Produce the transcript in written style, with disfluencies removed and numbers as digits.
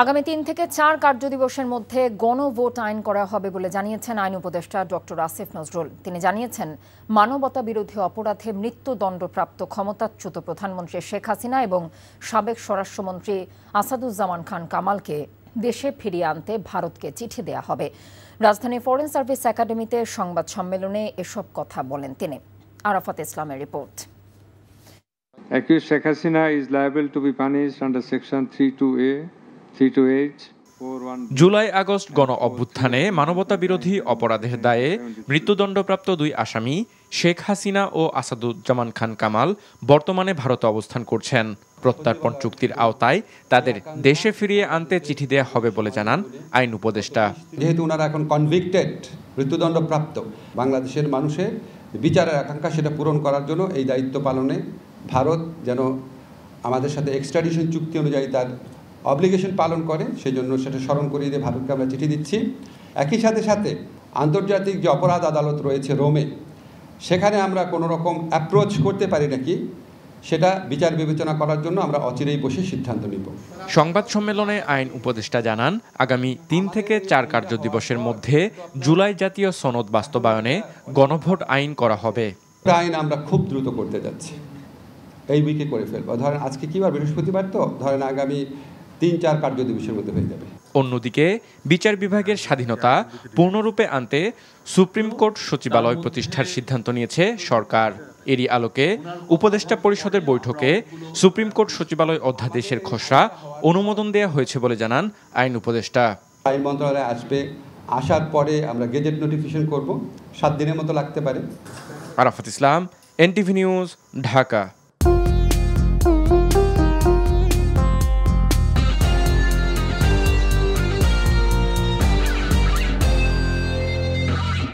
আগামী ৩ থেকে ৪ কার্যদিবসের মধ্যে গণভোট আইন করা হবে বলে জানিয়েছেন আইন উপদেষ্টা ডক্টর আসিফ নজরুল। তিনি জানিয়েছেন, মানবতা বিরোধী অপরাধে মৃত্যুদণ্ডপ্রাপ্ত ক্ষমতাচ্যুত প্রধানমন্ত্রী শেখ হাসিনা এবং সাবেক স্বরাষ্ট্রমন্ত্রী আসাদুজ্জামান খান কামালকে দেশে ফিরিয়ে আনতে ভারতকে চিঠি দেয়া হবে। রাজধানী ফরেন সার্ভিস একাডেমিতে সংবাদ সম্মেলনে এসব কথা বলেন তিনি। আরাফাত ইসলামের report. Accused Sheikh Hasina is liable to be punished under Section 32A, 328, 412. July August গণ অভ্যুত্থানে মানবতা বিরোধী অপরাধের দায়ে মৃত্যুদণ্ডপ্রাপ্ত দুই আসামি শেখ হাসিনা ও আসাদুজ্জামান খান কামাল বর্তমানে ভারতে অবস্থান করছেন। প্রত্যর্পণ চুক্তির আওতায় তাদের দেশে ফিরিয়ে আনতে চিঠি দেয়া হবে বলে জানান আইন উপদেষ্টা। যেহেতু ওনারা এখন কনভিক্টেড, মৃত্যুদণ্ডপ্রাপ্ত, বাংলাদেশের মানুষের বিচারের আকাঙ্ক্ষা সেটা পূরণ করার জন্য এই দায়িত্ব পালনে ভারত যেন আমাদের সাথে এক্সট্রাডিশন চুক্তি অনুযায়ী তার অব্লিগেশন পালন করে, সেই জন্য সেটা স্মরণ করিয়ে দিয়ে ভারতকে আমরা চিঠি দিচ্ছি। একই সাথে আন্তর্জাতিক যে অপরাধ আদালত রয়েছে রোমে, সেখানে আমরা কোনো রকম অ্যাপ্রোচ করতে পারি নাকি সেটা বিচার বিবেচনা করার জন্য আমরা অচিরেই বসে সিদ্ধান্ত নিব। সংবাদ সম্মেলনে আইন উপদেষ্টা জানান, আগামী ৩ থেকে ৪ কার্যদিবসের মধ্যে জুলাই জাতীয় সনদ বাস্তবায়নে গণভোট আইন করা হবে। আইন আমরা খুব দ্রুত করতে যাচ্ছি, এই উইকে করে ফেলবো। ধরেন আজকে কি বার, বৃহস্পতিবার, তো ধরেন আগামী ৩-৪ কার্যদিবসের মধ্যে হয়ে যাবে। অন্যদিকে বিচার বিভাগের স্বাধীনতা পূর্ণরূপে আনতে সুপ্রিম কোর্ট সচিবালয় প্রতিষ্ঠার সিদ্ধান্ত নিয়েছে সরকার। এরই আলোকে উপদেষ্টা পরিষদের বৈঠকে সুপ্রিম কোর্ট সচিবালয় অধ্যাদেশের খসড়া অনুমোদন দেওয়া হয়েছে বলে জানান আইন উপদেষ্টা। আইন মন্ত্রণালয়ে আসবে, আসার পরে আমরা গেজেট নোটিফিকেশন করব, 7 দিনের মতো লাগতে পারে। আরাফাত ইসলাম, NTV নিউজ, ঢাকা।